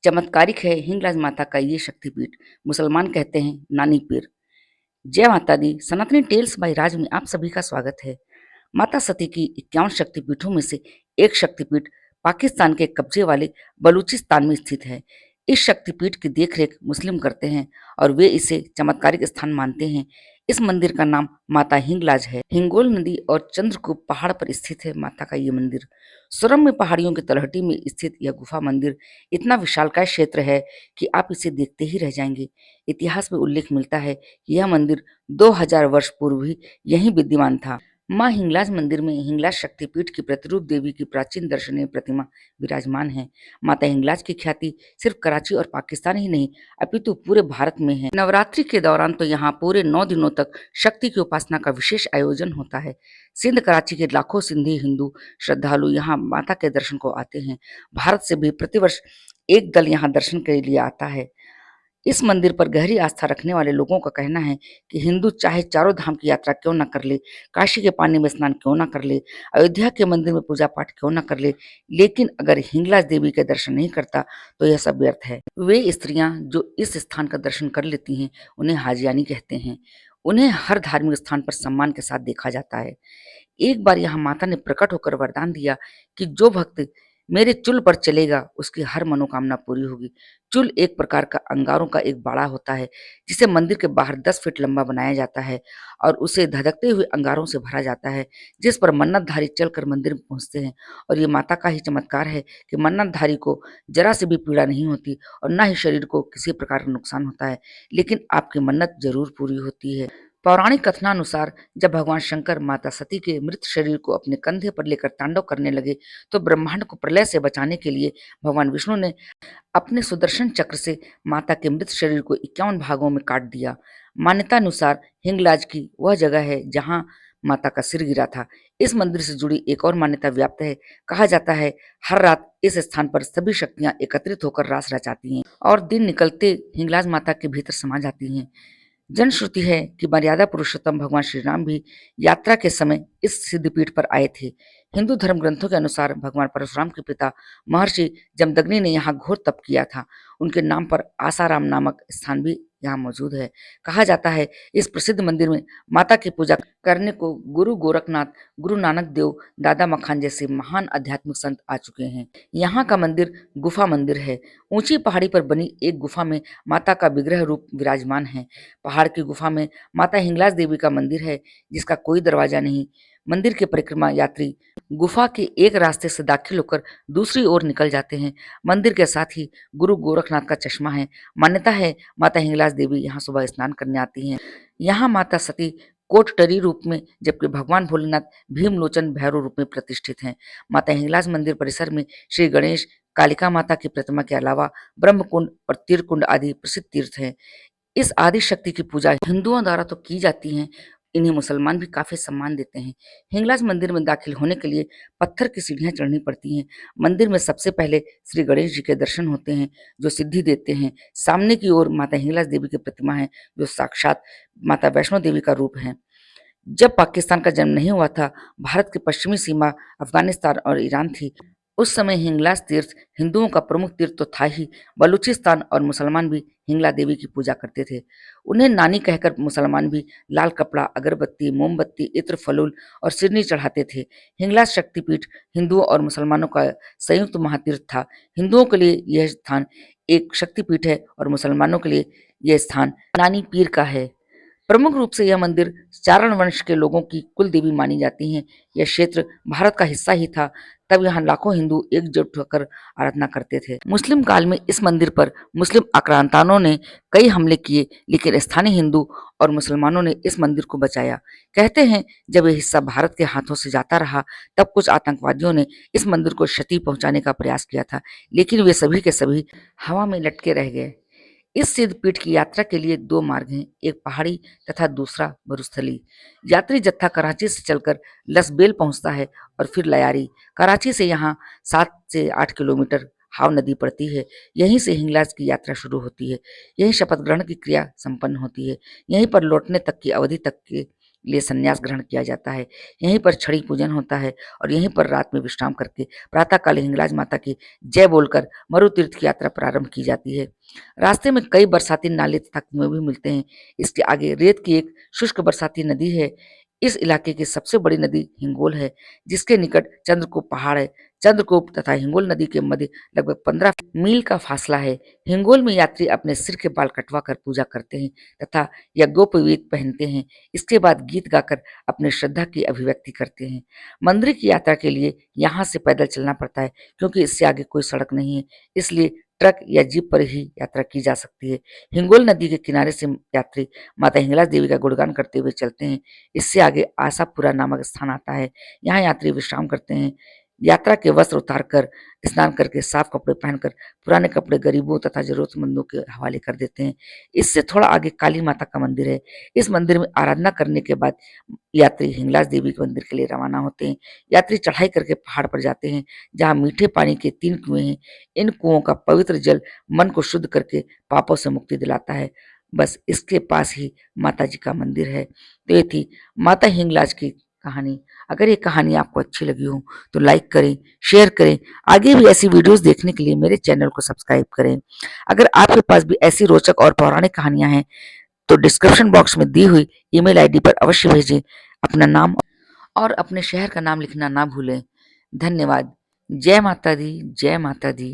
चमत्कारिक है हिंगलाज माता का ये शक्तिपीठ। मुसलमान कहते हैं नानी पीर। जय माता दी। सनातनी टेल्स बाय राज में आप सभी का स्वागत है। माता सती की 51 शक्तिपीठों में से एक शक्तिपीठ पाकिस्तान के कब्जे वाले बलूचिस्तान में स्थित है। इस शक्तिपीठ की देखरेख मुस्लिम करते हैं और वे इसे चमत्कारिक स्थान मानते हैं। इस मंदिर का नाम माता हिंगलाज है। हिंगोल नदी और चंद्रकूप पहाड़ पर स्थित है माता का ये मंदिर। सुरम्य पहाड़ियों की तलहटी में स्थित यह गुफा मंदिर इतना विशालकाय क्षेत्र है कि आप इसे देखते ही रह जाएंगे। इतिहास में उल्लेख मिलता है कि यह मंदिर 2000 वर्ष पूर्व ही यहीं विद्यमान था। मां हिंगलाज मंदिर में हिंगलाज शक्तिपीठ की प्रतिरूप देवी की प्राचीन दर्शनीय प्रतिमा विराजमान है। माता हिंगलाज की ख्याति सिर्फ कराची और पाकिस्तान ही नहीं अपितु पूरे भारत में है। नवरात्रि के दौरान तो यहाँ पूरे 9 दिनों तक शक्ति की उपासना का विशेष आयोजन होता है। सिंध कराची के लाखों सिंधी हिंदू श्रद्धालु यहाँ माता के दर्शन को आते हैं। भारत से भी प्रतिवर्ष एक दल यहाँ दर्शन के लिए आता है। इस मंदिर पर गहरी आस्था रखने वाले लोगों का कहना है कि हिंदू चाहे चारों धाम की यात्रा क्यों न कर ले, काशी के पानी में स्नान क्यों न कर ले, अयोध्या के मंदिर में पूजा पाठ क्यों न कर ले, लेकिन अगर हिंगलाज देवी के दर्शन नहीं करता तो यह सब व्यर्थ है। वे स्त्रियां जो इस स्थान का दर्शन कर लेती हैं उन्हें हाजियानी कहते हैं। उन्हें हर धार्मिक स्थान पर सम्मान के साथ देखा जाता है। एक बार यहाँ माता ने प्रकट होकर वरदान दिया कि जो भक्त मेरे चुल पर चलेगा उसकी हर मनोकामना पूरी होगी। चुल एक प्रकार का अंगारों का एक बाड़ा होता है जिसे मंदिर के बाहर 10 फीट लंबा बनाया जाता है और उसे धधकते हुए अंगारों से भरा जाता है, जिस पर मन्नतधारी चलकर मंदिर में पहुंचते हैं। और ये माता का ही चमत्कार है कि मन्नतधारी को जरा से भी पीड़ा नहीं होती और ना ही शरीर को किसी प्रकार का नुकसान होता है, लेकिन आपकी मन्नत जरूर पूरी होती है। पौराणिक कथनानुसार जब भगवान शंकर माता सती के मृत शरीर को अपने कंधे पर लेकर तांडव करने लगे तो ब्रह्मांड को प्रलय से बचाने के लिए भगवान विष्णु ने अपने सुदर्शन चक्र से माता के मृत शरीर को 51 भागों में काट दिया। मान्यतानुसार हिंगलाज की वह जगह है जहां माता का सिर गिरा था। इस मंदिर से जुड़ी एक और मान्यता व्याप्त है। कहा जाता है हर रात इस स्थान पर सभी शक्तियां एकत्रित होकर रास रचाती हैं और दिन निकलते हिंगलाज माता के भीतर समा जाती हैं। जनश्रुति है कि मर्यादा पुरुषोत्तम भगवान श्री राम भी यात्रा के समय इस सिद्धपीठ पर आए थे। हिंदू धर्म ग्रंथों के अनुसार भगवान परशुराम के पिता महर्षि जमदग्नि ने यहाँ घोर तप किया था। उनके नाम पर आसाराम नामक स्थान भी यहाँ मौजूद है। कहा जाता है इस प्रसिद्ध मंदिर में माता की पूजा करने को गुरु गोरखनाथ, गुरु नानक देव, दादा मखान जैसे महान आध्यात्मिक संत आ चुके हैं। यहाँ का मंदिर गुफा मंदिर है। ऊंची पहाड़ी पर बनी एक गुफा में माता का विग्रह रूप विराजमान है। पहाड़ की गुफा में माता हिंगलाज देवी का मंदिर है जिसका कोई दरवाजा नहीं। मंदिर के परिक्रमा यात्री गुफा के एक रास्ते से दाखिल होकर दूसरी ओर निकल जाते हैं। मंदिर के साथ ही गुरु गोरखनाथ का चश्मा है। मान्यता है माता हिंगलाज देवी यहाँ सुबह स्नान करने आती हैं। यहाँ माता सती कोटटरी रूप में जबकि भगवान भोलेनाथ भीमलोचन भैरव रूप में प्रतिष्ठित हैं। माता हिंगलाज मंदिर परिसर में श्री गणेश, कालिका माता की प्रतिमा के अलावा ब्रह्मकुंड और तीर्थकुंड आदि प्रसिद्ध तीर्थ हैं। इस आदि शक्ति की पूजा हिंदुओं द्वारा तो की जाती है, इन्हें मुसलमान भी काफी सम्मान देते हैं। हिंगलाज मंदिर में दाखिल होने के लिए पत्थर की सीढ़ियां चढ़नी पड़ती हैं। मंदिर में सबसे पहले श्री गणेश जी के दर्शन होते हैं जो सिद्धि देते हैं। सामने की ओर माता हिंगलाज देवी की प्रतिमा है जो साक्षात माता वैष्णो देवी का रूप है। जब पाकिस्तान का जन्म नहीं हुआ था, भारत की पश्चिमी सीमा अफगानिस्तान और ईरान थी। उस समय हिंगलाज तीर्थ हिंदुओं का प्रमुख तीर्थ तो था ही, बलूचिस्तान और मुसलमान भी हिंगला देवी की पूजा करते थे। उन्हें नानी कहकर मुसलमान भी लाल कपड़ा, अगरबत्ती, मोमबत्ती, इत्र, फलूल और सिरनी चढ़ाते थे। हिंगलाज शक्तिपीठ हिंदुओं और मुसलमानों का संयुक्त महातीर्थ था। हिंदुओं के लिए यह स्थान एक शक्तिपीठ है और मुसलमानों के लिए यह स्थान नानी पीर का है। प्रमुख रूप से यह मंदिर चारण वंश के लोगों की कुल देवी मानी जाती हैं। यह क्षेत्र भारत का हिस्सा ही था, तब यहाँ लाखों हिंदू एकजुट होकर आराधना करते थे। मुस्लिम काल में इस मंदिर पर मुस्लिम आक्रांताओं ने कई हमले किए, लेकिन स्थानीय हिंदू और मुसलमानों ने इस मंदिर को बचाया। कहते हैं जब यह हिस्सा भारत के हाथों से जाता रहा तब कुछ आतंकवादियों ने इस मंदिर को क्षति पहुंचाने का प्रयास किया था, लेकिन वे सभी के सभी हवा में लटके रह गए। इस सिद्धपीठ की यात्रा के लिए दो मार्ग हैं, एक पहाड़ी तथा दूसरा मरुस्थली। यात्री जत्था कराची से चलकर लसबेल पहुंचता है और फिर लयारी। कराची से यहाँ 7 से 8 किलोमीटर हाव नदी पड़ती है। यहीं से हिंगलाज की यात्रा शुरू होती है। यहीं शपथ ग्रहण की क्रिया संपन्न होती है। यहीं पर लौटने तक की अवधि तक के लिए संन्यास ग्रहण किया जाता है। यहीं पर छड़ी पूजन होता है और यहीं पर रात में विश्राम करके प्रातःकाल हिंगलाज माता की जय बोलकर मरु तीर्थ की यात्रा प्रारंभ की जाती है। रास्ते में कई बरसाती नाले तथा कुएं भी मिलते हैं। इसके आगे रेत की एक शुष्क बरसाती नदी है। इस इलाके की सबसे बड़ी नदी हिंगोल है, जिसके निकट चंद्रकूप पहाड़ है। चंद्रकूप तथा हिंगोल नदी के मध्य लगभग 15 मील का फासला है। हिंगोल में यात्री अपने सिर के बाल कटवा कर पूजा करते हैं तथा यज्ञोपवीत पहनते हैं। इसके बाद गीत गाकर अपनी श्रद्धा की अभिव्यक्ति करते हैं। मंदिर की यात्रा के लिए यहाँ से पैदल चलना पड़ता है, क्योंकि इससे आगे कोई सड़क नहीं है, इसलिए ट्रक या जीप पर ही यात्रा की जा सकती है। हिंगोल नदी के किनारे से यात्री माता हिंगलाज देवी का गुणगान करते हुए चलते हैं। इससे आगे आशापुरा नामक स्थान आता है। यहाँ यात्री विश्राम करते हैं। यात्रा के वस्त्र उतार कर, स्नान करके, साफ कपड़े पहनकर पुराने कपड़े गरीबों तथा जरूरतमंदों के हवाले कर देते हैं। इससे थोड़ा आगे काली माता का मंदिर है। इस मंदिर में आराधना करने के बाद यात्री हिंगलाज देवी के मंदिर के लिए रवाना होते हैं। यात्री चढ़ाई करके पहाड़ पर जाते हैं, जहाँ मीठे पानी के 3 कुएं हैं। इन कुओं का पवित्र जल मन को शुद्ध करके पापों से मुक्ति दिलाता है। बस इसके पास ही माता जी का मंदिर है। तो ये थी माता हिंगलाज की कहानी। अगर ये कहानी आपको अच्छी लगी हो तो लाइक करें, शेयर करें। आगे भी ऐसी वीडियोस देखने के लिए मेरे चैनल को सब्सक्राइब करें। अगर आपके पास भी ऐसी रोचक और पौराणिक कहानियां हैं तो डिस्क्रिप्शन बॉक्स में दी हुई ईमेल आईडी पर अवश्य भेजें। अपना नाम और अपने शहर का नाम लिखना ना भूलें। धन्यवाद। जय माता दी, जय माता दी।